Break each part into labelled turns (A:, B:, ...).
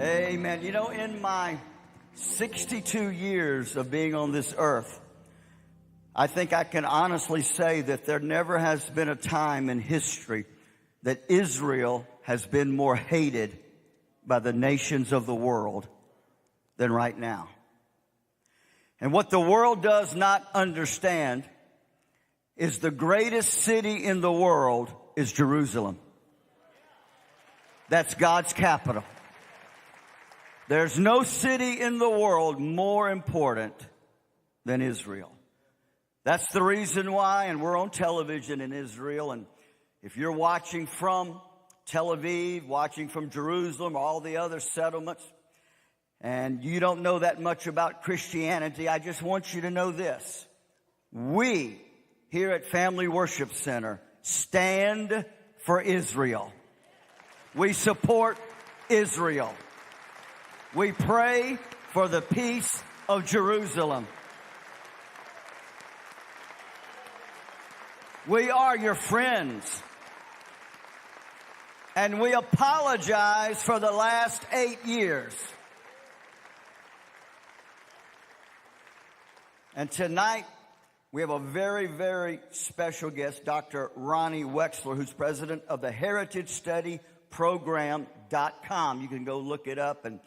A: Amen. You know, in my 62 years of being on this earth, I think I can honestly say that there never has been a time in history that Israel has been more hated by the nations of the world than right now. And what the world does not understand is the greatest city in the world is Jerusalem. That's God's capital. There's no city in the world more important than Israel. That's the reason why, and we're on television in Israel, and if you're watching from Tel Aviv, watching from Jerusalem, or all the other settlements, and you don't know that much about Christianity, I just want you to know this. We, here at Family Worship Center, stand for Israel. We support Israel. We pray for the peace of Jerusalem. We are your friends. And we apologize for the last 8 years. And tonight, we have a very, very special guest, Dr. Ronnie Wexler, who's president of the Heritage Study Program.com. You can go look it up and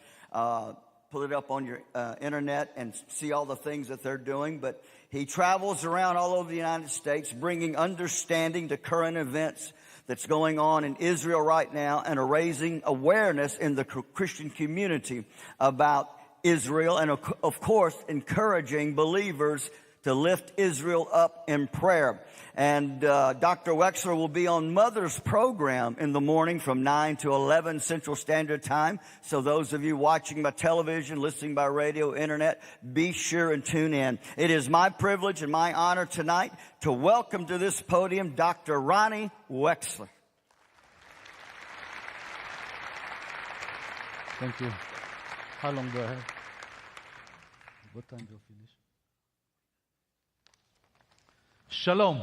A: pull it up on your internet and see all the things that they're doing. But he travels around all over the United States, bringing understanding to current events that's going on in Israel right now and raising awareness in the Christian community about Israel and, of course, encouraging believers to lift Israel up in prayer. And Dr. Wexler will be on Mother's program in the morning from 9 to 11 Central Standard Time. So those of you watching by television, listening by radio, internet, be sure and tune in. It is my privilege and my honor tonight to welcome to this podium Dr. Ronnie Wexler.
B: Thank you. How long do I have? What time do you finish? Shalom.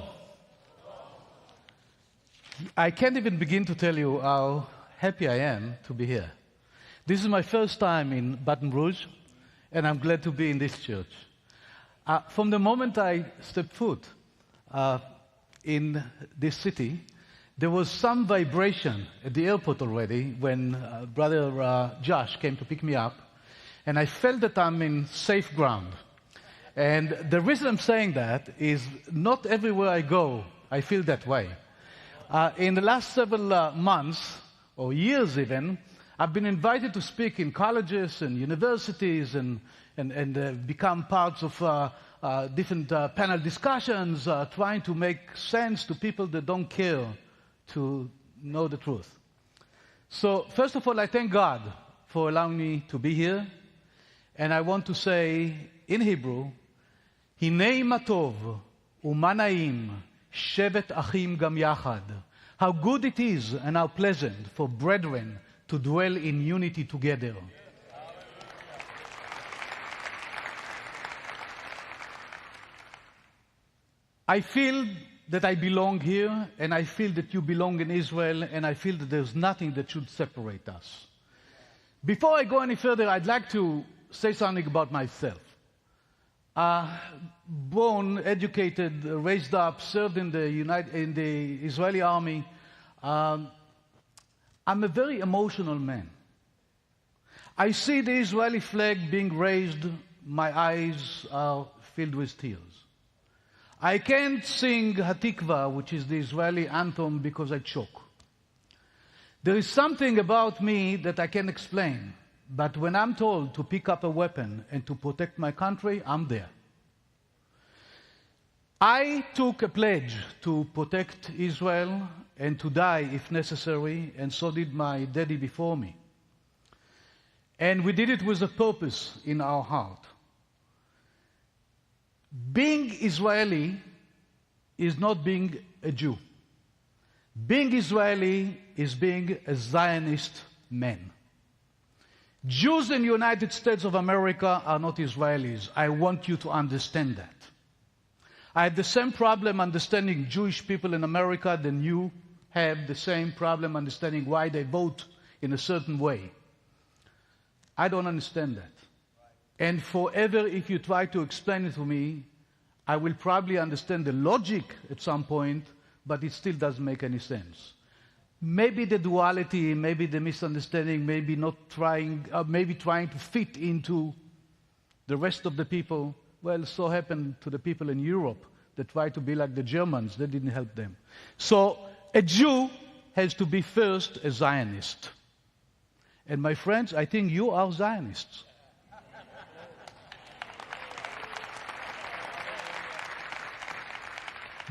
B: I can't even begin to tell you how happy I am to be here. This is my first time in Baton Rouge, and I'm glad to be in this church. From the moment I stepped foot in this city, there was some vibration at the airport already when Brother Josh came to pick me up, and I felt that I'm in safe ground. And the reason I'm saying that is not everywhere I go, I feel that way. In the last several months, or years even, I've been invited to speak in colleges and universities and become parts of different panel discussions, trying to make sense to people that don't care to know the truth. So, first of all, I thank God for allowing me to be here. And I want to say in Hebrew, Hinei matov u'ma na'im shevet achim gam yachad. How good it is and how pleasant for brethren to dwell in unity together. I feel that I belong here, and I feel that you belong in Israel, and I feel that there's nothing that should separate us. Before I go any further, I'd like to say something about myself. Born, educated, raised up, served in the Israeli army. I'm a very emotional man. I see the Israeli flag being raised, my eyes are filled with tears. I can't sing Hatikva, which is the Israeli anthem, because I choke. There is something about me that I can't explain. But when I'm told to pick up a weapon and to protect my country, I'm there. I took a pledge to protect Israel and to die if necessary, and so did my daddy before me. And we did it with a purpose in our heart. Being Israeli is not being a Jew. Being Israeli is being a Zionist man. Jews in the United States of America are not Israelis. I want you to understand that. I have the same problem understanding Jewish people in America than you have the same problem understanding why they vote in a certain way. I don't understand that. And forever, if you try to explain it to me, I will probably understand the logic at some point, but it still doesn't make any sense. Maybe the duality, maybe the misunderstanding, maybe trying to fit into the rest of the people. Well, so happened to the people in Europe that tried to be like the Germans. That didn't help them. So a Jew has to be first a Zionist. And my friends, I think you are Zionists.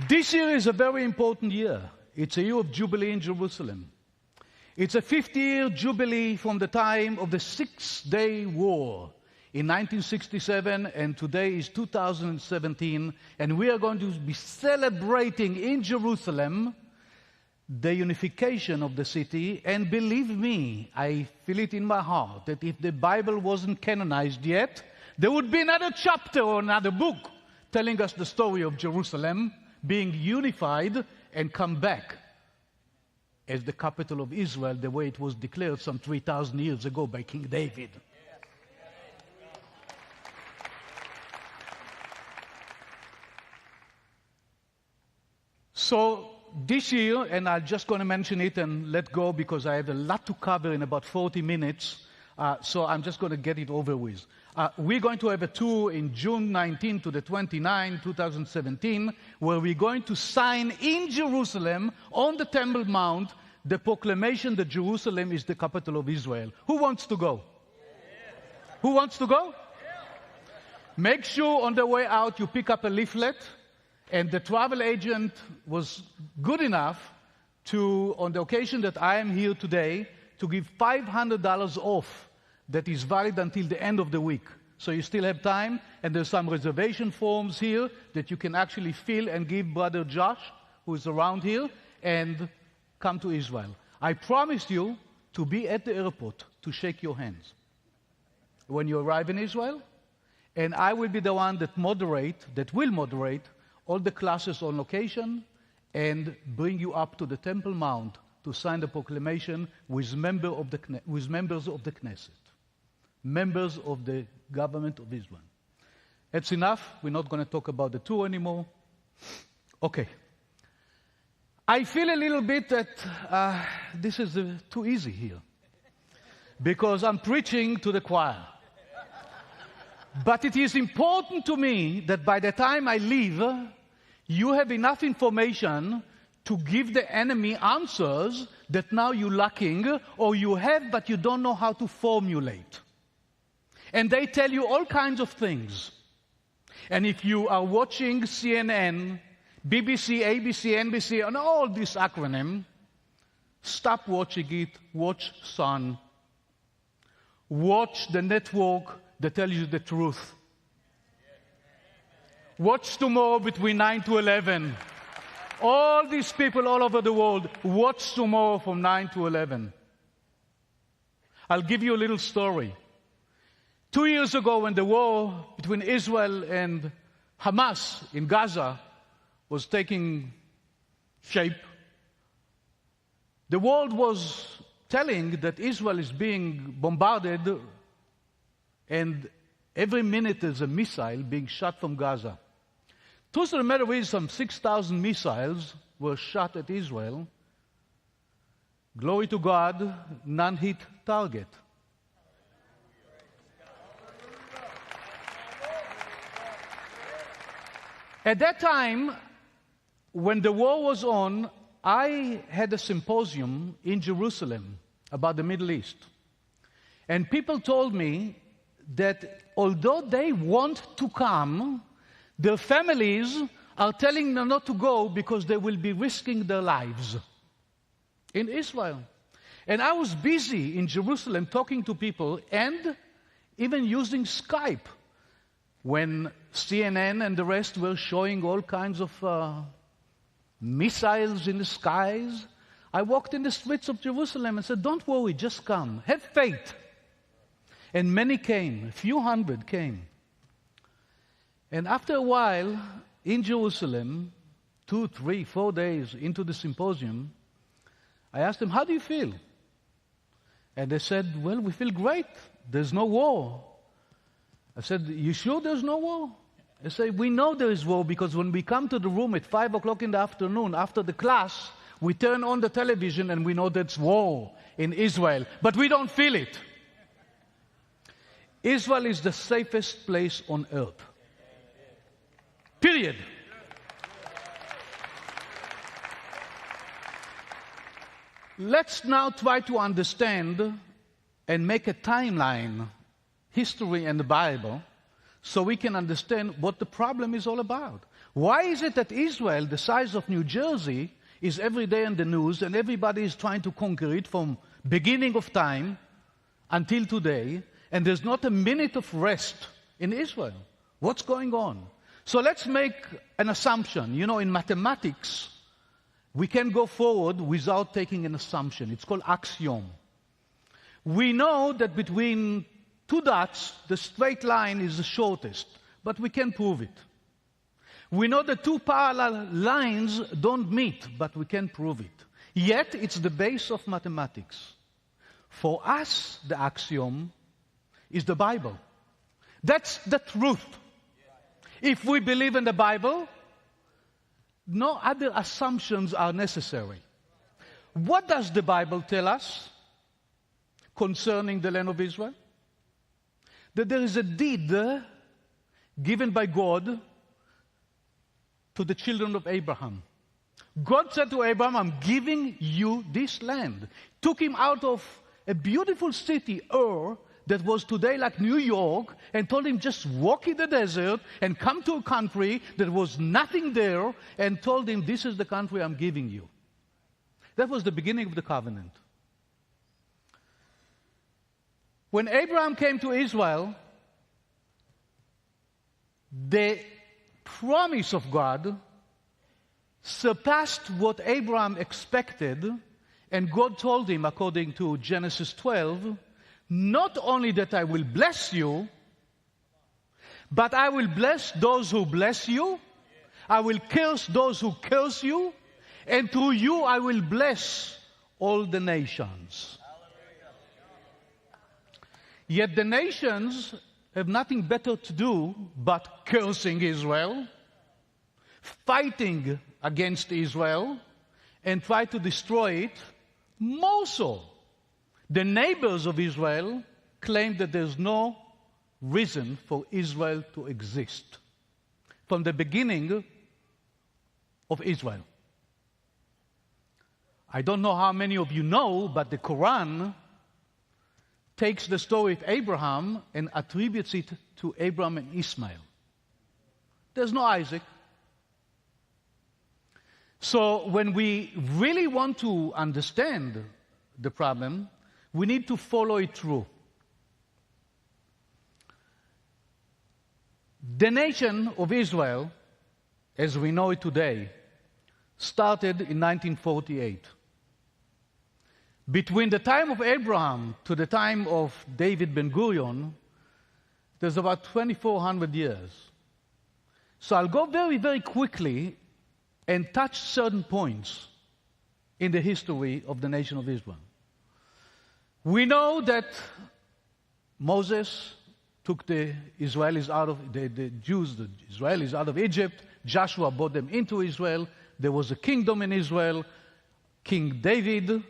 B: This year is a very important year. It's a year of Jubilee in Jerusalem. It's a 50-year Jubilee from the time of the Six-Day War in 1967, and today is 2017, and we are going to be celebrating in Jerusalem the unification of the city. And believe me, I feel it in my heart that if the Bible wasn't canonized yet, there would be another chapter or another book telling us the story of Jerusalem being unified and come back as the capital of Israel, the way it was declared some 3,000 years ago by King David. So this year, and I'm just going to mention it and let go because I have a lot to cover in about 40 minutes, so I'm just going to get it over with. We're going to have a tour in June 19 to the 29, 2017, where we're going to sign in Jerusalem, on the Temple Mount, the proclamation that Jerusalem is the capital of Israel. Who wants to go? Who wants to go? Make sure on the way out you pick up a leaflet, and the travel agent was good enough to, on the occasion that I am here today, to give $500 off. That is valid until the end of the week. So you still have time, and there's some reservation forms here that you can actually fill and give Brother Josh, who is around here, and come to Israel. I promise you to be at the airport to shake your hands when you arrive in Israel, and I will be the one that will moderate all the classes on location and bring you up to the Temple Mount to sign the proclamation with members of the Knesset. Members of the government of Israel. That's enough. We're not going to talk about the tour anymore. Okay. I feel a little bit that this is too easy here because I'm preaching to the choir. But it is important to me that by the time I leave, you have enough information to give the enemy answers that now you're lacking, or you have but you don't know how to formulate. And they tell you all kinds of things. And if you are watching CNN, BBC, ABC, NBC, and all this acronym, stop watching it, watch Sun. Watch the network that tells you the truth. Watch tomorrow between 9 to 11. All these people all over the world, watch tomorrow from 9 to 11. I'll give you a little story. 2 years ago, when the war between Israel and Hamas in Gaza was taking shape, the world was telling that Israel is being bombarded, and every minute there's a missile being shot from Gaza. Truth of the matter is, some 6,000 missiles were shot at Israel. Glory to God, none hit target. At that time, when the war was on, I had a symposium in Jerusalem about the Middle East. And people told me that although they want to come, their families are telling them not to go because they will be risking their lives in Israel. And I was busy in Jerusalem talking to people and even using Skype when CNN and the rest were showing all kinds of missiles in the skies. I walked in the streets of Jerusalem and said, don't worry, just come. Have faith. And many came. A few hundred came. And after a while, in Jerusalem, 2, 3, 4 days into the symposium, I asked them, how do you feel? And they said, well, we feel great. there's no war. I said, you sure there's no war? I said, we know there is war because when we come to the room at 5 o'clock in the afternoon after the class, we turn on the television and we know there's war in Israel, but we don't feel it. Israel is the safest place on earth. Period. Let's now try to understand and make a timeline, history and the Bible, so we can understand what the problem is all about. Why is it that Israel, the size of New Jersey, is every day in the news and everybody is trying to conquer it from beginning of time until today, and there's not a minute of rest in Israel? What's going on? So let's make an assumption. You know, in mathematics, we can go forward without taking an assumption. It's called axiom. We know that between two dots, the straight line is the shortest, but we can prove it. We know that two parallel lines don't meet, but we can prove it. Yet, it's the base of mathematics. For us, the axiom is the Bible. That's the truth. If we believe in the Bible, no other assumptions are necessary. What does the Bible tell us concerning the land of Israel? That there is a deed given by God to the children of Abraham. God said to Abraham, I'm giving you this land. Took him out of a beautiful city, Ur, that was today like New York, and told him just walk in the desert and come to a country that was nothing there, and told him this is the country I'm giving you. That was the beginning of the covenant. When Abraham came to Israel, the promise of God surpassed what Abraham expected, and God told him, according to Genesis 12, not only that I will bless you, but I will bless those who bless you, I will curse those who curse you, and through you I will bless all the nations. Yet the nations have nothing better to do but cursing Israel, fighting against Israel, and try to destroy it. More so, the neighbors of Israel claim that there's no reason for Israel to exist from the beginning of Israel. I don't know how many of you know, but the Quran takes the story of Abraham and attributes it to Abraham and Ishmael. There's no Isaac. So when we really want to understand the problem, we need to follow it through. The nation of Israel, as we know it today, started in 1948. Between the time of Abraham to the time of David Ben-Gurion, there's about 2,400 years. So I'll go very, very quickly and touch certain points in the history of the nation of Israel. We know that Moses took the Israelis out of the Israelis out of Egypt. Joshua brought them into Israel. There was a kingdom in Israel. King David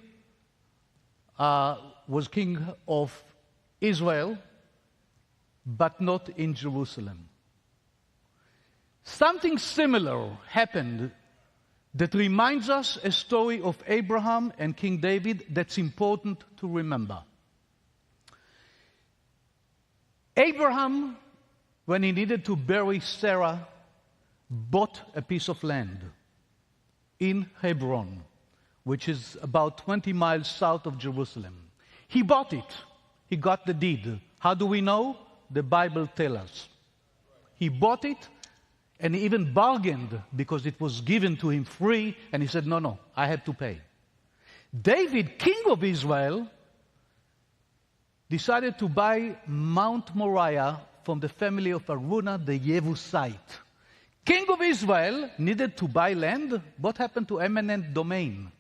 B: was king of Israel, but not in Jerusalem. Something similar happened that reminds us a story of Abraham and King David that's important to remember. Abraham, when he needed to bury Sarah, bought a piece of land in Hebron, which is about 20 miles south of Jerusalem. He bought it. He got the deed. How do we know? The Bible tells us. He bought it, and he even bargained because it was given to him free, and he said, no, I have to pay. David, king of Israel, decided to buy Mount Moriah from the family of Araunah the Jebusite. King of Israel needed to buy land. What happened to eminent domain?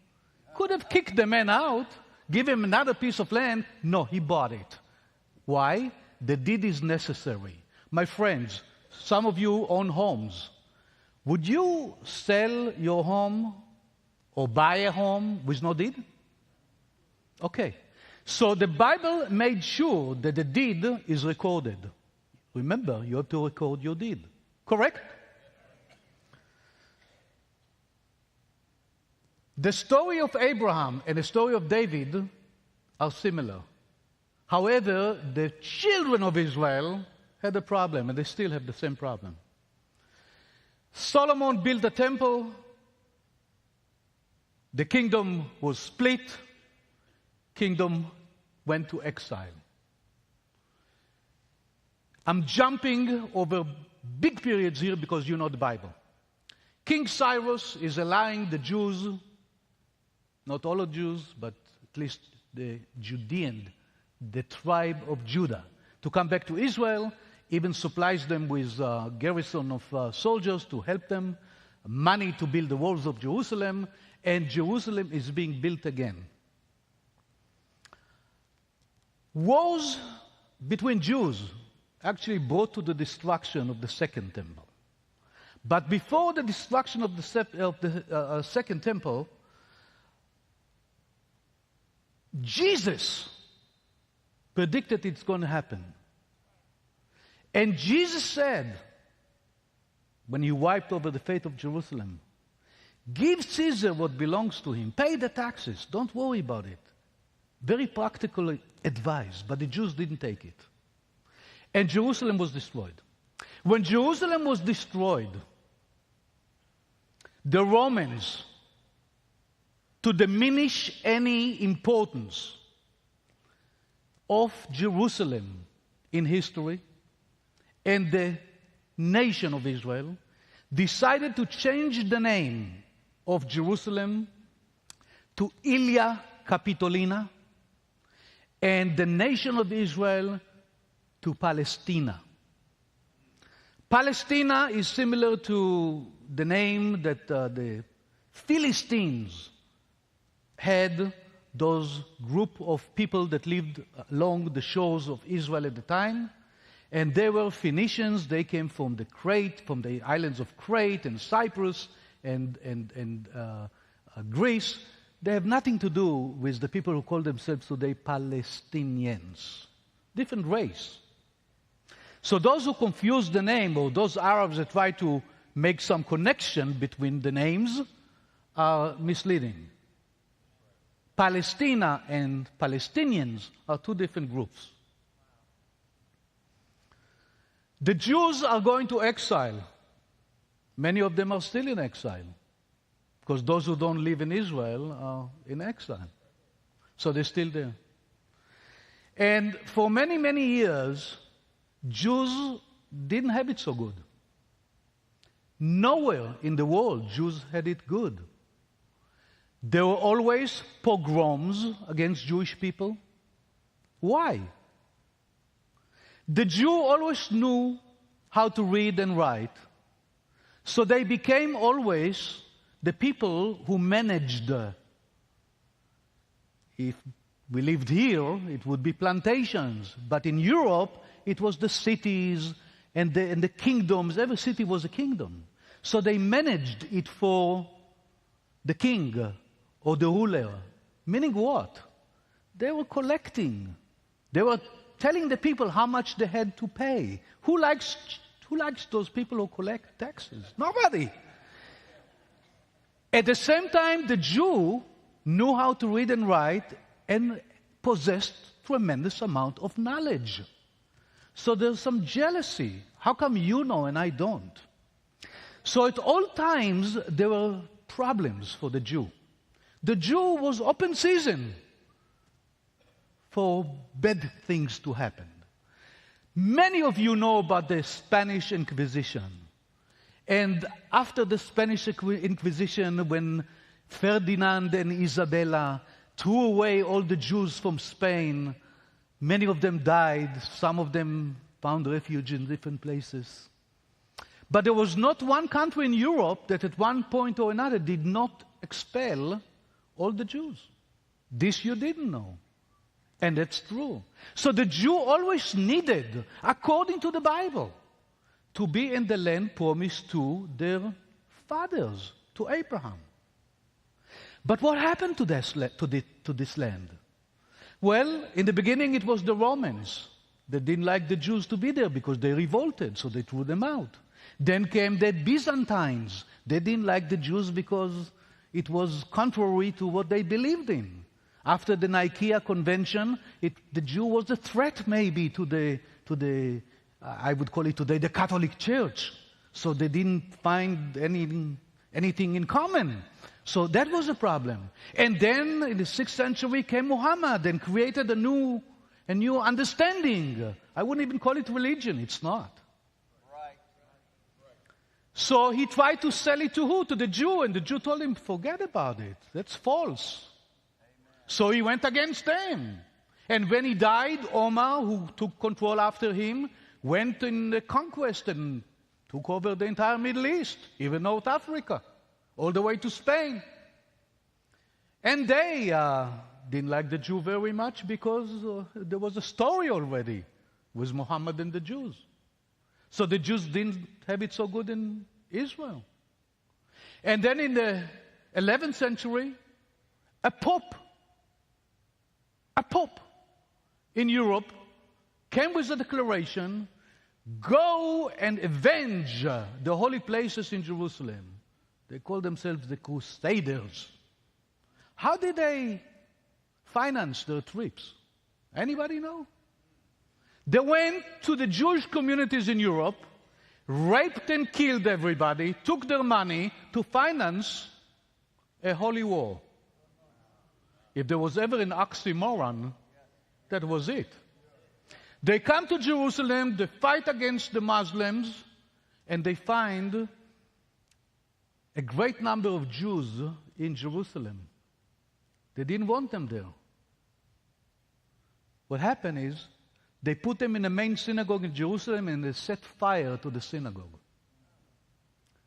B: Could have kicked the man out, give him another piece of land. No, he bought it. Why? The deed is necessary. My friends, some of you own homes. Would you sell your home or buy a home with no deed? Okay. So the Bible made sure that the deed is recorded. Remember, you have to record your deed. Correct? The story of Abraham and the story of David are similar. However, the children of Israel had a problem, and they still have the same problem. Solomon built a temple. The kingdom was split. Kingdom went to exile. I'm jumping over big periods here because you know the Bible. King Cyrus is allowing the Jews, not all of Jews, but at least the Judean, the tribe of Judah, to come back to Israel, even supplies them with a garrison of soldiers to help them, money to build the walls of Jerusalem, and Jerusalem is being built again. Wars between Jews actually brought to the destruction of the Second Temple. But before the destruction of the Second Temple, Jesus predicted it's going to happen. And Jesus said, when he wiped over the fate of Jerusalem, give Caesar what belongs to him. Pay the taxes. Don't worry about it. Very practical advice, but the Jews didn't take it. And Jerusalem was destroyed. When Jerusalem was destroyed, the Romans, to diminish any importance of Jerusalem in history and the nation of Israel, decided to change the name of Jerusalem to Ilia Capitolina and the nation of Israel to Palestina. Palestina is similar to the name that the Philistines had, those group of people that lived along the shores of Israel at the time. And they were Phoenicians. They came from the islands of Crete and Cyprus and Greece. They have nothing to do with the people who call themselves today Palestinians. Different race. So those who confuse the name, or those Arabs that try to make some connection between the names, are misleading. Palestina and Palestinians are two different groups. The Jews are going to exile. Many of them are still in exile, because those who don't live in Israel are in exile. So they're still there. And for many, many years, Jews didn't have it so good. Nowhere in the world Jews had it good. There were always pogroms against Jewish people. Why? The Jew always knew how to read and write, so they became always the people who managed. If we lived here, it would be plantations. But in Europe, it was the cities and the kingdoms. Every city was a kingdom. So they managed it for the king or the ruler. Meaning what? They were collecting. They were telling the people how much they had to pay. Who likes those people who collect taxes? Nobody. At the same time, the Jew knew how to read and write and possessed tremendous amount of knowledge. So there's some jealousy. How come you know and I don't? So at all times, there were problems for the Jew. The Jew was open season for bad things to happen. Many of you know about the Spanish Inquisition. And after the Spanish Inquisition, when Ferdinand and Isabella threw away all the Jews from Spain, many of them died. Some of them found refuge in different places. But there was not one country in Europe that at one point or another did not expel all the Jews. This you didn't know. And that's true. So the Jew always needed, according to the Bible, to be in the land promised to their fathers, to Abraham. But what happened to this land? Well, in the beginning it was the Romans. They didn't like the Jews to be there because they revolted, so they threw them out. Then came the Byzantines. They didn't like the Jews because it was contrary to what they believed in. After the Nicaea Convention, the Jew was a threat maybe to the I would call it today the Catholic Church. So they didn't find anything in common. So that was a problem. And then in the 6th century came Muhammad and created a new understanding. I wouldn't even call it religion. It's not.
A: Right.
B: So he tried to sell it to who? To the Jew. And the Jew told him, forget about it. That's false. So he went against them. And when he died, Omar, who took control after him, went in the conquest and took over the entire Middle East, even North Africa, all the way to Spain. And they didn't like the Jew very much because there was a story already with Muhammad and the Jews. So the Jews didn't have it so good in Israel. And then in the 11th century, a pope in Europe came with a declaration, go and avenge the holy places in Jerusalem. They call themselves the Crusaders. How did they finance their trips? Anybody know? They went to the Jewish communities in Europe, raped and killed everybody, took their money to finance a holy war. If there was ever an oxymoron, that was it. They come to Jerusalem, they fight against the Muslims, and they find a great number of Jews in Jerusalem. They didn't want them there. What happened is, they put them in the main synagogue in Jerusalem and they set fire to the synagogue.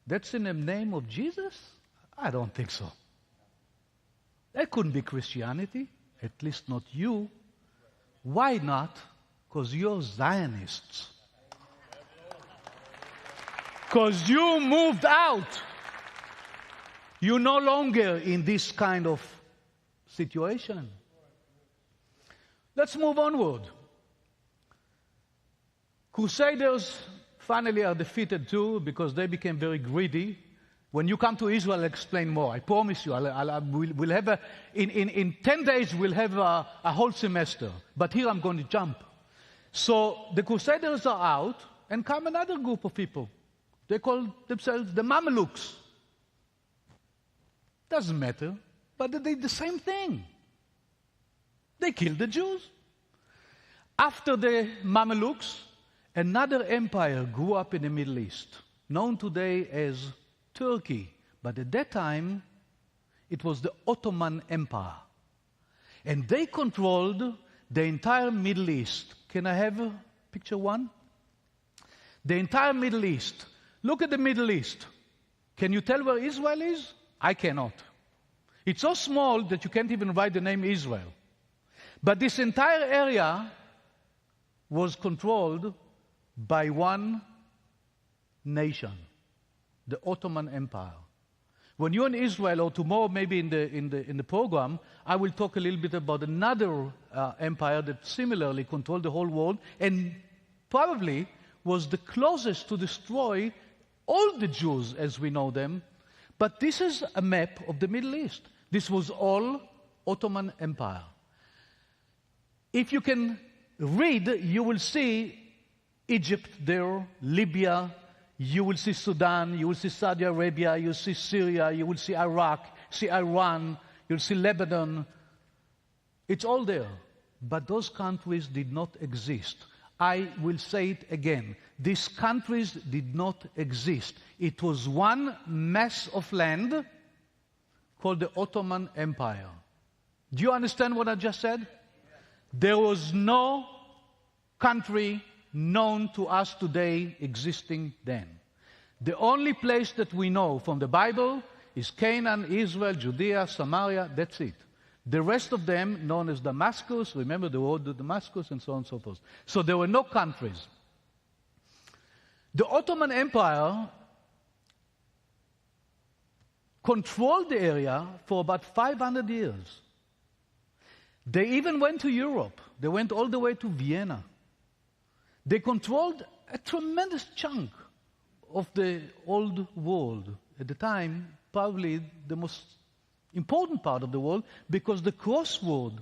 B: That's in the name of Jesus? I don't think so. That couldn't be Christianity, at least not you. Why not? Because you're Zionists. Because you moved out. You're no longer in this kind of situation. Let's move onward. Crusaders finally are defeated too because they became very greedy. When you come to Israel, I'll explain more. I promise you. We'll have in 10 days, we'll have a whole semester. But here I'm going to jump. So the Crusaders are out, and come another group of people. They call themselves the Mamelukes. Doesn't matter, but they did the same thing. They killed the Jews. After the Mamelukes, another empire grew up in the Middle East, known today as Turkey. But at that time, it was the Ottoman Empire. And they controlled the entire Middle East. Can I have picture one? The entire Middle East. Look at the Middle East. Can you tell where Israel is? I cannot. It's so small that you can't even write the name Israel. But this entire area was controlled by one nation, the Ottoman Empire. When you're in Israel, or tomorrow maybe in the program, I will talk a little bit about another empire that similarly controlled the whole world and probably was the closest to destroy all the Jews as we know them. But this is a map of the Middle East. This was all Ottoman Empire. If you can read, you will see Egypt there, Libya, you will see Sudan, you will see Saudi Arabia, you will see Syria, you will see Iraq, see Iran, you'll see Lebanon. It's all there. But those countries did not exist. I will say it again. These countries did not exist. It was one mass of land called the Ottoman Empire. Do you understand what I just said? There was no country known to us today existing then. The only place that we know from the Bible is Canaan, Israel, Judea, Samaria, that's it. The rest of them, known as Damascus, remember the road to Damascus, and so on and so forth. So there were no countries. The Ottoman Empire controlled the area for about 500 years. They even went to Europe. They went all the way to Vienna. They controlled a tremendous chunk of the old world. At the time, probably the most important part of the world, because the crossroad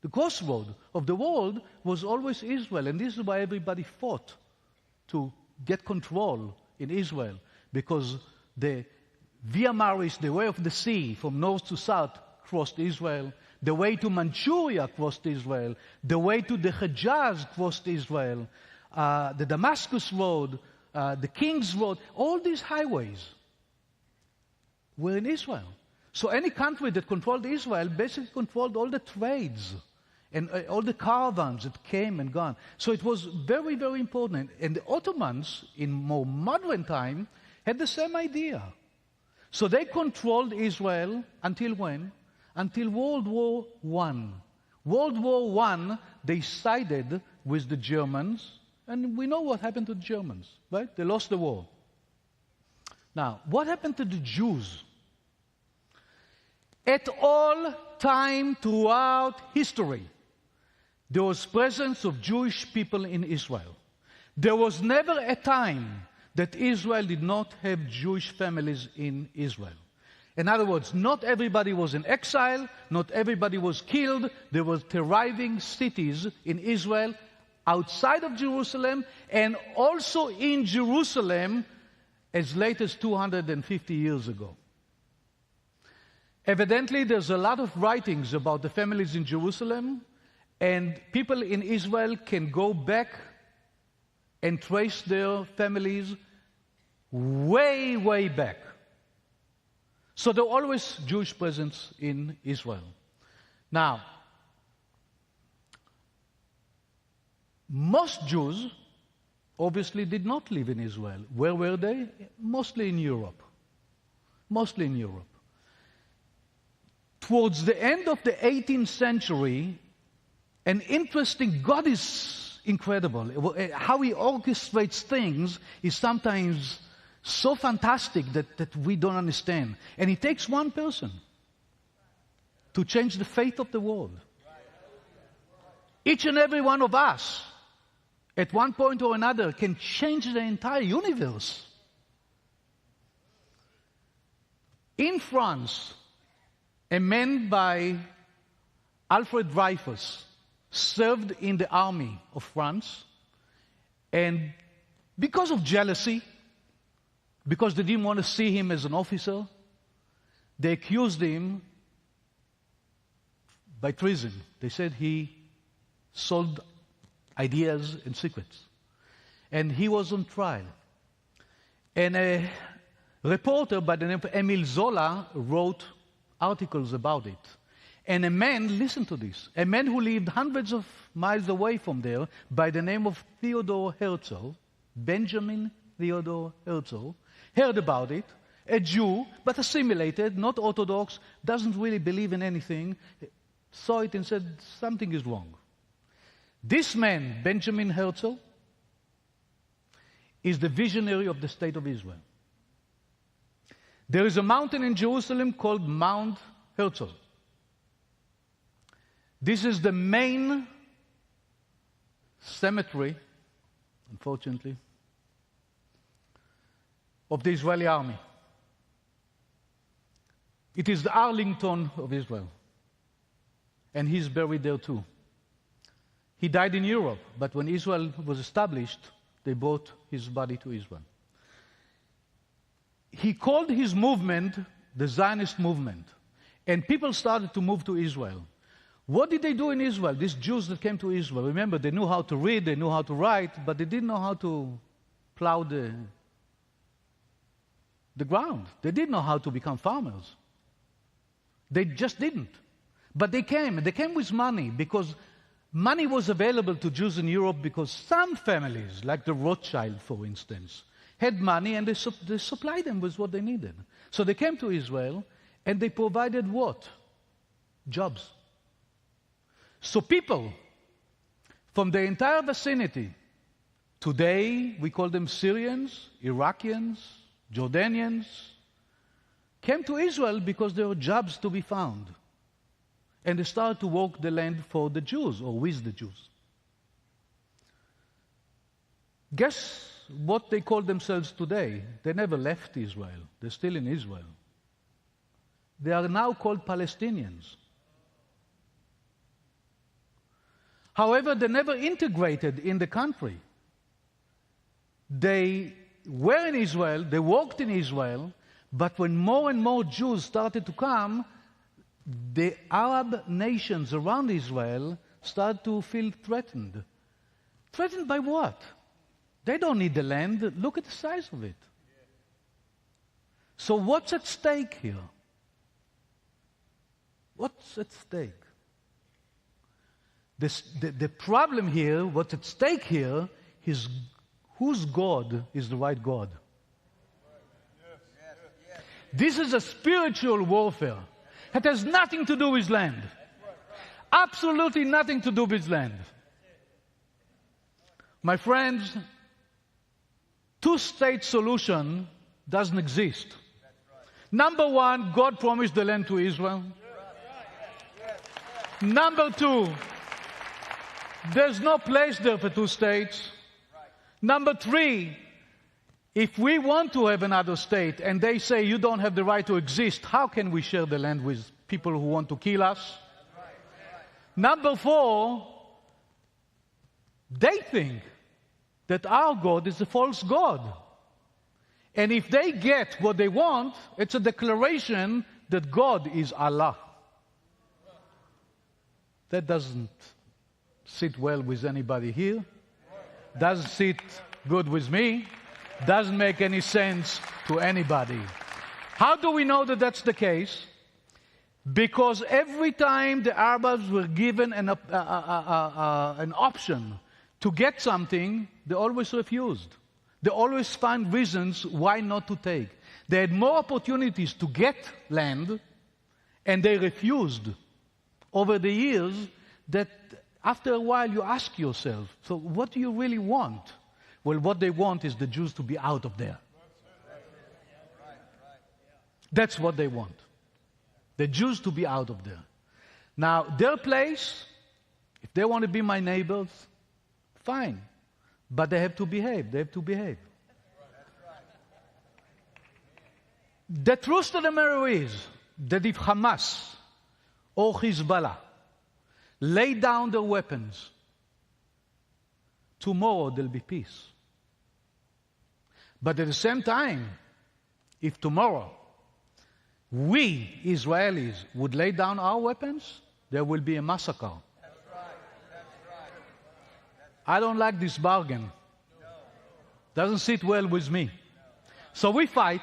B: of the world was always Israel. And this is why everybody fought to get control in Israel, because the Via Maris, the way of the sea from north to south, crossed Israel. The way to Manchuria crossed Israel. The way to the Hejaz crossed Israel. The Damascus Road, the King's Road, all these highways were in Israel. So any country that controlled Israel basically controlled all the trades and all the caravans that came and gone. So it was very, very important. And the Ottomans, in more modern time, had the same idea. So they controlled Israel until when? Until World War I. World War I, they sided with the Germans, and we know what happened to the Germans, right? They lost the war. Now, what happened to the Jews? At all time throughout history, there was presence of Jewish people in Israel. There was never a time that Israel did not have Jewish families in Israel. In other words, not everybody was in exile, not everybody was killed. There were thriving cities in Israel outside of Jerusalem, and also in Jerusalem as late as 250 years ago. Evidently, there's a lot of writings about the families in Jerusalem, and people in Israel can go back and trace their families way, way back. So there were always Jewish presence in Israel. Now, most Jews obviously did not live in Israel. Where were they? Mostly in Europe. Mostly in Europe. Towards the end of the 18th century, God is incredible. How He orchestrates things is sometimes so fantastic that we don't understand. And it takes one person to change the fate of the world. Each and every one of us, at one point or another, can change the entire universe. In France, a man by Alfred Dreyfus served in the army of France, and because of jealousy, because they didn't want to see him as an officer, they accused him by treason. They said he sold ideas and secrets. And he was on trial. And a reporter by the name of Emile Zola wrote articles about it. And a man, listen to this, a man who lived hundreds of miles away from there by the name of Theodor Herzl, Benjamin Theodor Herzl, heard about it, a Jew, but assimilated, not Orthodox, doesn't really believe in anything, saw it and said, something is wrong. This man, Benjamin Herzl, is the visionary of the State of Israel. There is a mountain in Jerusalem called Mount Herzl. This is the main cemetery, unfortunately, of the Israeli army. It is the Arlington of Israel. And he's buried there too. He died in Europe, but when Israel was established, they brought his body to Israel. He called his movement the Zionist movement, and people started to move to Israel. What did they do in Israel? These Jews that came to Israel, remember, they knew how to read, they knew how to write, but they didn't know how to plow the ground. They didn't know how to become farmers. They just didn't. But they came, and they came with money, because money was available to Jews in Europe because some families, like the Rothschild, for instance, had money and they supplied them with what they needed. So they came to Israel and they provided what? Jobs. So people from the entire vicinity, today we call them Syrians, Iraqians, Jordanians, came to Israel because there were jobs to be found. And they started to work the land for the Jews, or with the Jews. Guess what they call themselves today? They never left Israel. They're still in Israel. They are now called Palestinians. However, they never integrated in the country. They were in Israel, they worked in Israel, but when more and more Jews started to come, the Arab nations around Israel started to feel threatened. Threatened by what? They don't need the land. Look at the size of it. So what's at stake here? What's at stake? The problem here, what's at stake here, is whose God is the right God. This is a spiritual warfare. It has nothing to do with land. Absolutely nothing to do with land. My friends, two-state solution doesn't exist. Number one, God promised the land to Israel. Number two, there's no place there for two states. Number three, if we want to have another state and they say you don't have the right to exist, how can we share the land with people who want to kill us? Number four, they think that our God is a false God. And if they get what they want, it's a declaration that God is Allah. That doesn't sit well with anybody here. Doesn't sit good with me. Doesn't make any sense to anybody. How do we know that that's the case? Because every time the Arabs were given an option to get something, they always refused. They always find reasons why not to take. They had more opportunities to get land, and they refused. Over the years, that after a while you ask yourself, so what do you really want? Well, what they want is the Jews to be out of there. That's what they want. The Jews to be out of there. Now, their place, if they want to be my neighbors, fine. But they have to behave. They have to behave. The truth of the matter is that if Hamas or Hezbollah lay down their weapons, tomorrow there'll be peace. But at the same time, if tomorrow we, Israelis, would lay down our weapons, there will be a massacre.
A: That's right. That's right.
B: I don't like this bargain. Doesn't sit well with me. So we fight.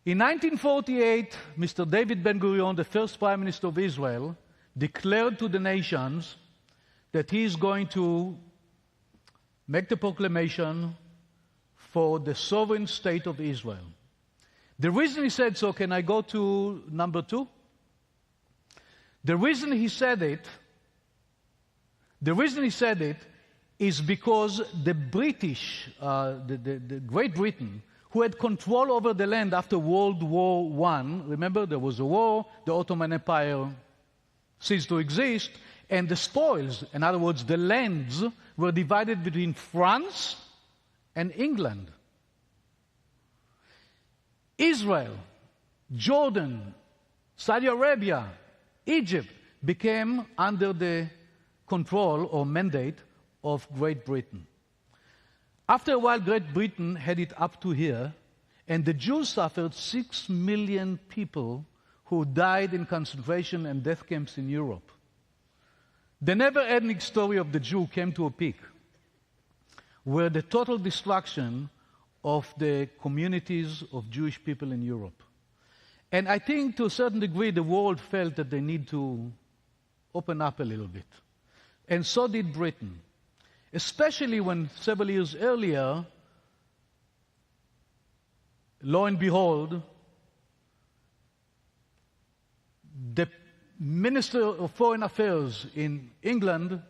B: In 1948, Mr. David Ben-Gurion, the first Prime Minister of Israel, declared to the nations that he is going to make the proclamation for the sovereign state of Israel. The reason he said so, can I go to number 2? The reason he said it is because the British, the Great Britain, who had control over the land after World War I, remember there was a war, the Ottoman Empire ceased to exist, and the spoils, in other words, the lands, were divided between France and England. Israel, Jordan, Saudi Arabia, Egypt became under the control or mandate of Great Britain. After a while, Great Britain had it up to here, and the Jews suffered 6 million people who died in concentration and death camps in Europe. The never-ending story of the Jew came to a peak, where the total destruction of the communities of Jewish people in Europe. And I think to a certain degree the world felt that they need to open up a little bit. And so did Britain. Especially when several years earlier, lo and behold, the Minister of Foreign Affairs in England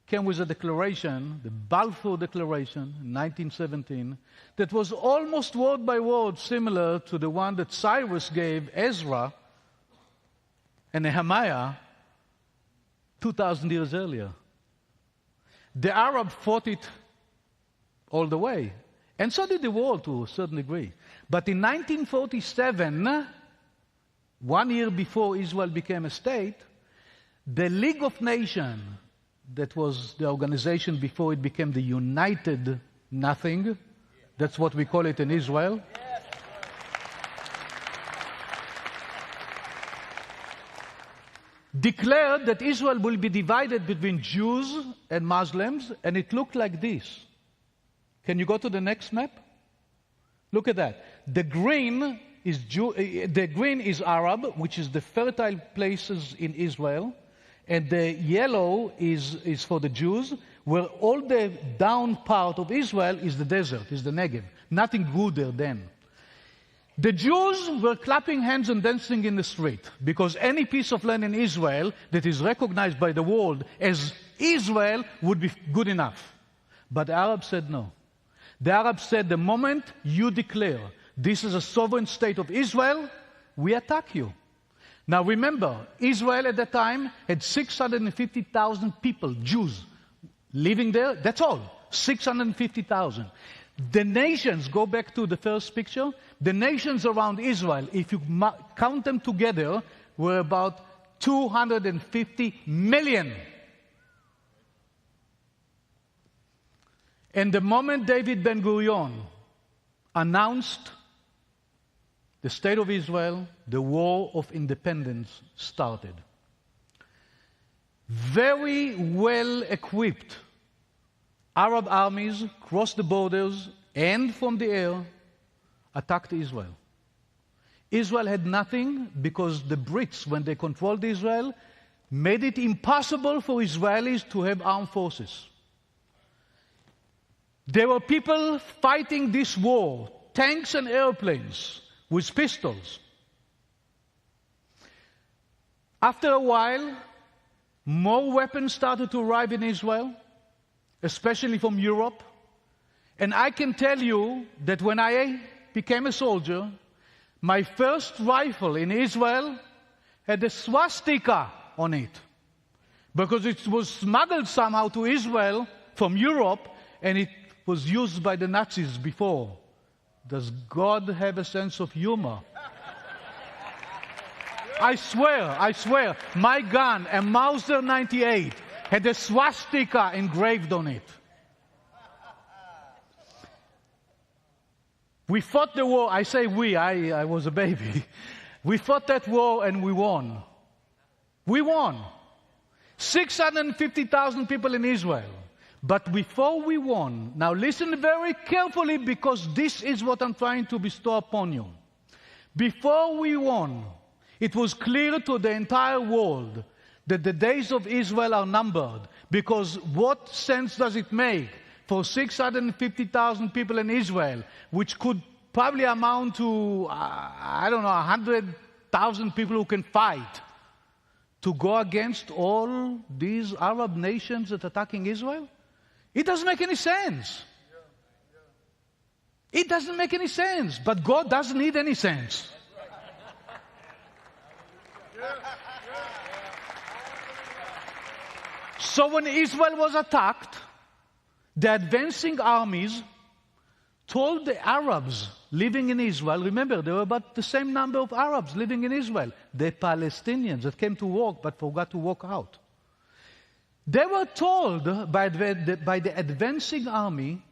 B: came with a declaration, the Balfour Declaration in 1917, that was almost word by word similar to the one that Cyrus gave Ezra and Nehemiah 2,000 years earlier. The Arab fought it all the way, and so did the world to a certain degree. But in 1947, 1 year before Israel became a state, the League of Nations, that was the organization before it became the United Nothing, that's what we call it in Israel, declared that Israel will be divided between Jews and Muslims, and it looked like this. Can you go to the next map? Look at that. The green is Arab, which is the fertile places in Israel, and the yellow is for the Jews, where all the down part of Israel is the desert, is the Negev. Nothing grew there then. The Jews were clapping hands and dancing in the street because any piece of land in Israel that is recognized by the world as Israel would be good enough. But the Arabs said no. The Arabs said, the moment you declare this is a sovereign state of Israel, we attack you. Now remember, Israel at that time had 650,000 people, Jews, living there. That's all, 650,000. The nations, go back to the first picture, the nations around Israel, if you count them together, were about 250 million. And the moment David Ben-Gurion announced the state of Israel, the war of independence started. Very well equipped Arab armies crossed the borders and from the air attacked Israel. Israel had nothing because the Brits, when they controlled Israel, made it impossible for Israelis to have armed forces. There were people fighting this war, tanks and airplanes, with pistols. After a while, more weapons started to arrive in Israel, especially from Europe. And I can tell you that when I became a soldier, my first rifle in Israel had a swastika on it, because it was smuggled somehow to Israel from Europe, and it was used by the Nazis before. Does God have a sense of humor? I swear, my gun, a Mauser 98, had a swastika engraved on it. We fought the war. I say we, I was a baby. We fought that war and we won. We won. 650,000 people in Israel. But before we won, now listen very carefully, because this is what I'm trying to bestow upon you. Before we won, it was clear to the entire world that the days of Israel are numbered, because what sense does it make for 650,000 people in Israel, which could probably amount to, 100,000 people who can fight, to go against all these Arab nations that are attacking Israel? It doesn't make any sense. It doesn't make any sense. But God doesn't need any sense. So when Israel was attacked, the advancing armies told the Arabs living in Israel, remember, there were about the same number of Arabs living in Israel, the Palestinians that came to work but forgot to walk out. They were told by the advancing army,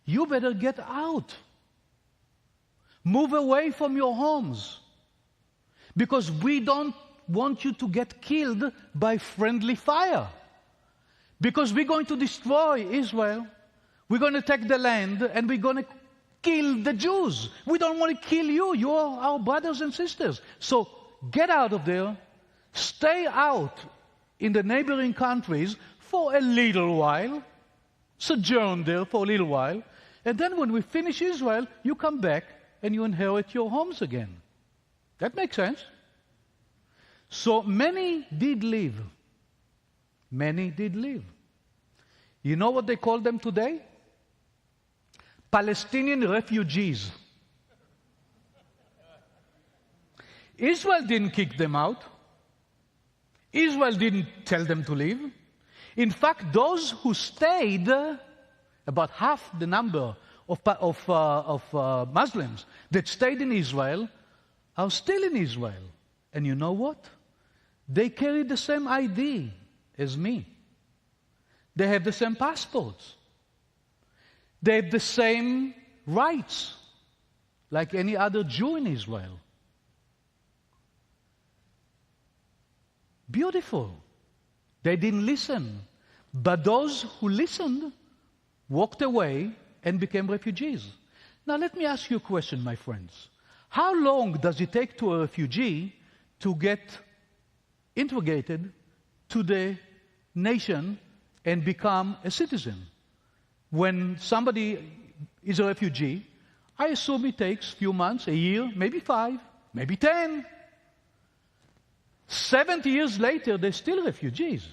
B: you better get out. Move away from your homes, because we don't want you to get killed by friendly fire. Because we're going to destroy Israel, we're going to take the land, and we're going to kill the Jews. We don't want to kill you. You're our brothers and sisters. So get out of there, stay out in the neighboring countries for a little while, sojourn there for a little while, and then when we finish Israel, you come back and you inherit your homes again. That makes sense. So many did leave. Many did leave. You know what they call them today? Palestinian refugees. Israel didn't kick them out. Israel didn't tell them to leave. In fact, those who stayed, about half the number of Muslims that stayed in Israel, are still in Israel. And you know what? They carry the same ID as me. They have the same passports. They have the same rights like any other Jew in Israel. Beautiful. They didn't listen. But those who listened walked away and became refugees. Now let me ask you a question, my friends. How long does it take to a refugee to get integrated to the nation and become a citizen? When somebody is a refugee, I assume it takes a few months, a year, maybe 5, maybe 10. 70 years later, they're still refugees.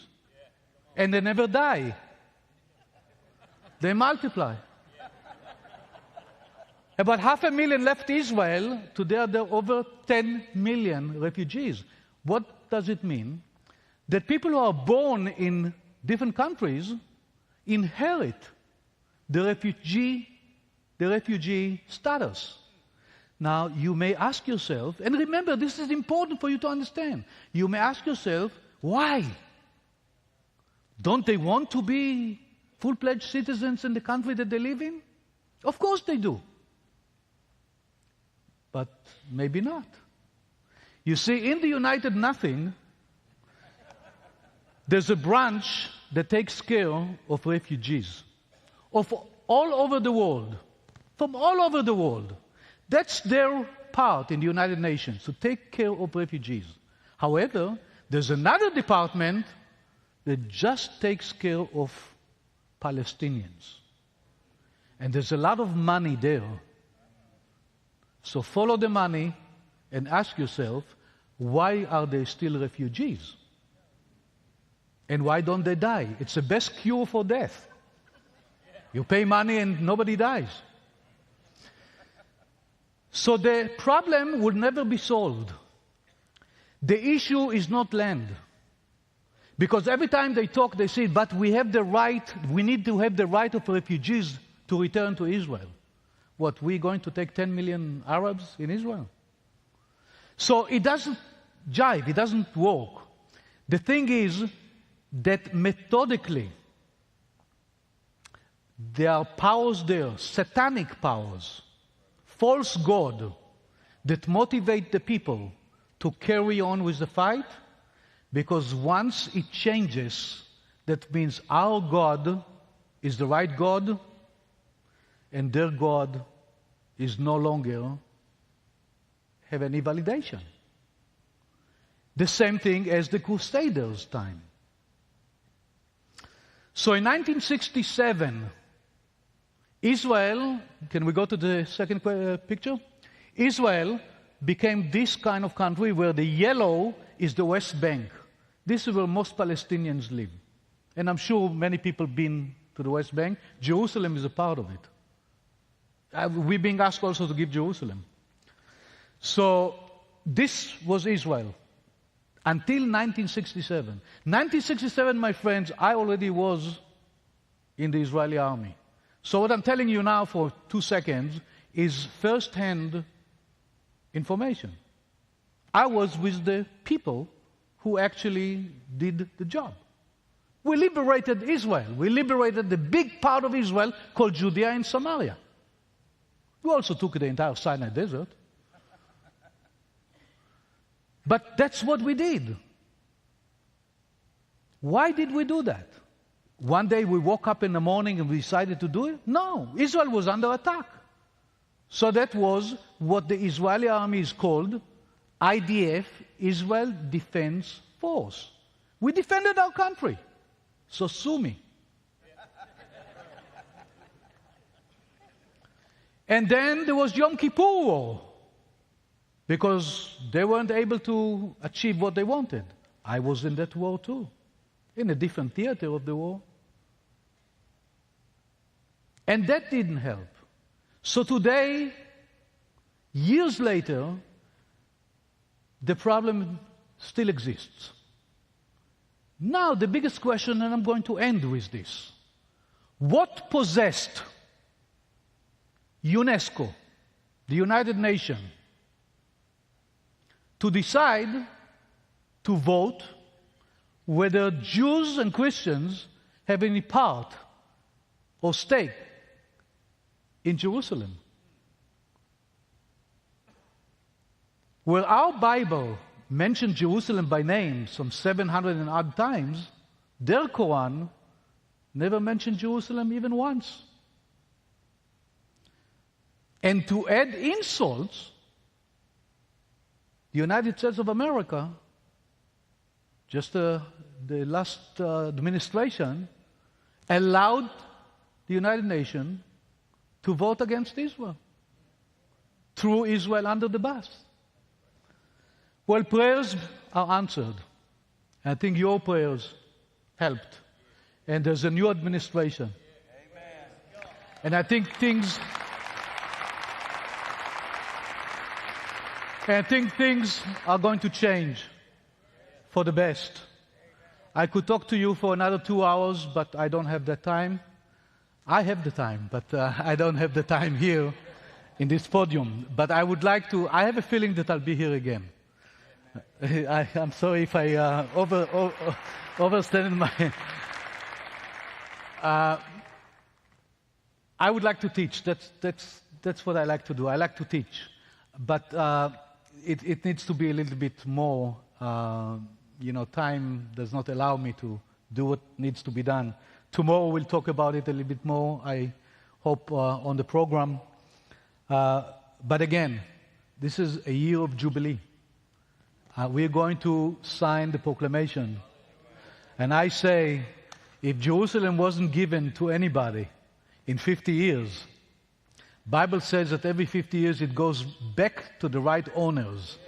B: And they never die. They multiply. About 500,000 left Israel. Today there are over 10 million refugees. What does it mean? That people who are born in different countries inherit the refugee status. Now, you may ask yourself, and remember, this is important for you to understand. You may ask yourself, why? Don't they want to be full-fledged citizens in the country that they live in? Of course they do. But maybe not. You see, in the United Nothing, there's a branch that takes care of refugees of all over the world, from all over the world. That's their part in the United Nations, to take care of refugees. However, there's another department that just takes care of Palestinians. And there's a lot of money there. So follow the money and ask yourself, why are they still refugees? And why don't they die? It's the best cure for death. You pay money and nobody dies. So the problem will never be solved. The issue is not land. Because every time they talk, they say, but we have the right, we need to have the right of refugees to return to Israel. What, we're going to take 10 million Arabs in Israel? So it doesn't jive, it doesn't work. The thing is that methodically, there are powers there, satanic powers, false God, that motivate the people to carry on with the fight, because once it changes, that means our God is the right God, and their God is no longer have any validation. The same thing as the Crusaders' time. So in 1967, Israel, can we go to the second picture? Israel became this kind of country where the yellow is the West Bank. This is where most Palestinians live. And I'm sure many people have been to the West Bank. Jerusalem is a part of it. We're being asked also to give Jerusalem. So this was Israel until 1967. 1967, my friends, I already was in the Israeli army. So what I'm telling you now for 2 seconds is first-hand information. I was with the people who actually did the job. We liberated Israel. We liberated the big part of Israel called Judea and Samaria. We also took the entire Sinai Desert. But that's what we did. Why did we do that? One day we woke up in the morning and we decided to do it? No, Israel was under attack. So that was what the Israeli army is called, IDF, Israel Defense Force. We defended our country. So sue me. And then there was Yom Kippur War. because they weren't able to achieve what they wanted. I was in that war too, in a different theater of the war. And that didn't help. So today, years later, the problem still exists. Now, the biggest question, and I'm going to end with this. What possessed UNESCO, the United Nations, to decide to vote whether Jews and Christians have any part or stake in Jerusalem? Where our Bible mentioned Jerusalem by name some 700 and odd times, their Quran never mentioned Jerusalem even once. And to add insults, the United States of America, just the last administration, allowed the United Nations to vote against Israel, threw Israel under the bus. Well, prayers are answered. I think your prayers helped. And there's a new administration. Amen. And I think things are going to change for the best. I could talk to you for another 2 hours, but I don't have that time. I have the time, but I don't have the time here in this podium. But I would like to, I have a feeling that I'll be here again. I'm sorry if I overstated my... I would like to teach. That's what I like to do. I like to teach. But it needs to be a little bit more, time does not allow me to do what needs to be done. Tomorrow we'll talk about it a little bit more, I hope, on the program. But again, this is a year of Jubilee. We're going to sign the proclamation. And I say, if Jerusalem wasn't given to anybody in 50 years, Bible says that every 50 years it goes back to the right owners.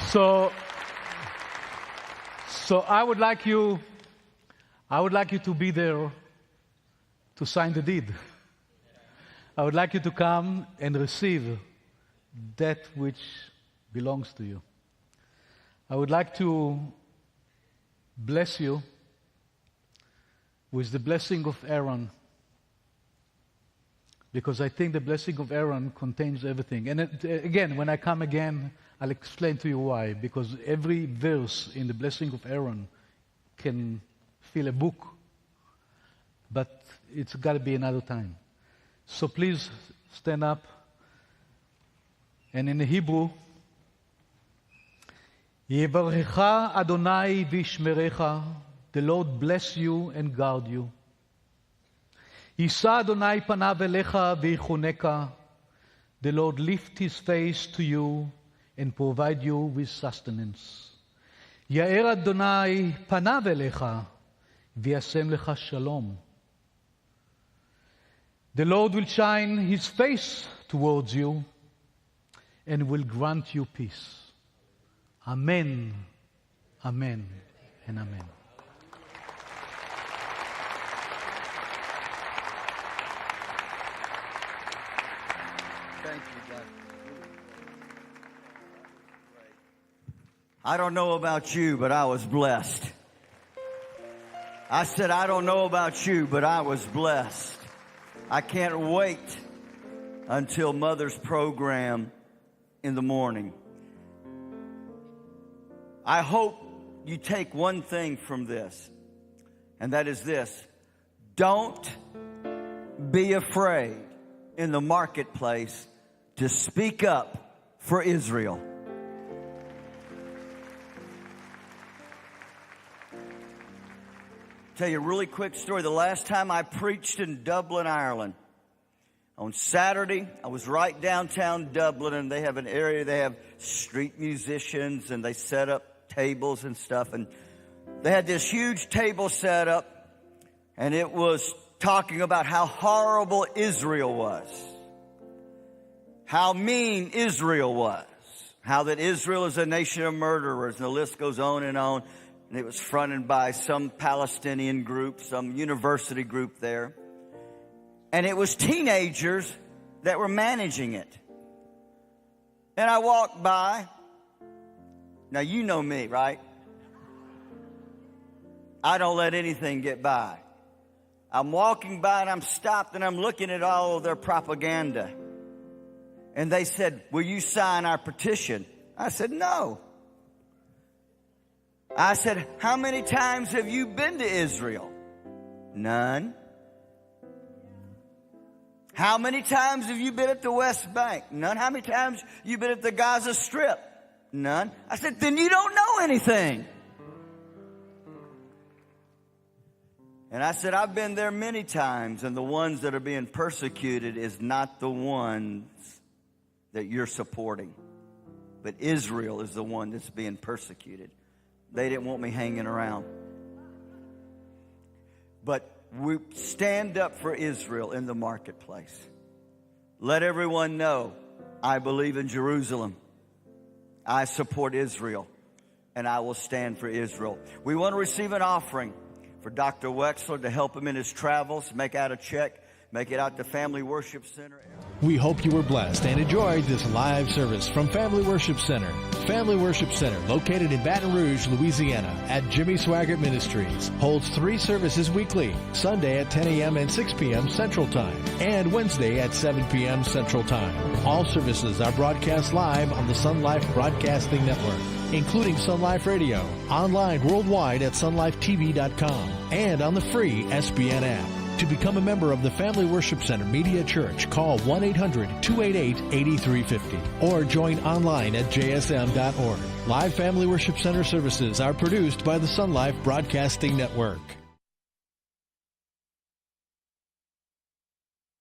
B: So I would like you to be there to sign the deed. I would like you to come and receive that which belongs to you. I would like to bless you with the blessing of Aaron, because I think the blessing of Aaron contains everything. And again, when I come again, I'll explain to you why. Because every verse in the blessing of Aaron can fill a book, but it's got to be another time. So please stand up. And in the Hebrew, Yevarecha Adonai v'yishmerecha, the Lord bless you and guard you. Yisa Adonai panav elecha v'yichuneka, the Lord lift his face to you and provide you with sustenance. Yair Adonai panav elecha v'yasem lecha shalom. The Lord will shine his face towards you and will grant you peace. Amen, amen, and amen.
A: Thank you, God. I don't know about you, but I was blessed. I said, I don't know about you, but I was blessed. I can't wait until Mother's program in the morning. I hope you take one thing from this, and that is this. Don't be afraid in the marketplace to speak up for Israel. Tell you a really quick story. The last time I preached in Dublin, Ireland, On Saturday, I was right downtown Dublin, and they have an area, they have street musicians, and they set up tables and stuff. And they had this huge table set up, and it was talking about how horrible Israel was. How mean Israel was. How that Israel is a nation of murderers, and the list goes on. And it was fronted by some Palestinian group, some university group there. And it was teenagers that were managing it. And I walked by. Now, you know me, right? I don't let anything get by. I'm walking by and I'm stopped and I'm looking at all of their propaganda. And they said, will you sign our petition? I said, no. I said, how many times have you been to Israel? None. How many times have you been at the West Bank? None. How many times have you been at the Gaza Strip? None. I said, then you don't know anything. And I said, I've been there many times, and the ones that are being persecuted is not the ones that you're supporting. But Israel is the one that's being persecuted. They didn't want me hanging around. But we stand up for Israel in the marketplace. Let everyone know I believe in Jerusalem. I support Israel, and I will stand for Israel. We want to receive an offering for Dr. Wexler to help him in his travels. Make out a check. Make it out to Family Worship Center.
C: We hope you were blessed and enjoyed this live service from Family Worship Center. Family Worship Center, located in Baton Rouge, Louisiana, at Jimmy Swaggart Ministries, holds 3 services weekly, Sunday at 10 a.m. and 6 p.m. Central Time, and Wednesday at 7 p.m. Central Time. All services are broadcast live on the Sun Life Broadcasting Network, including Sun Life Radio, online worldwide at sunlifetv.com, and on the free SBN app. To become a member of the Family Worship Center Media Church, call 1-800-288-8350 or join online at jsm.org. Live Family Worship Center services are produced by the Sun Life Broadcasting Network.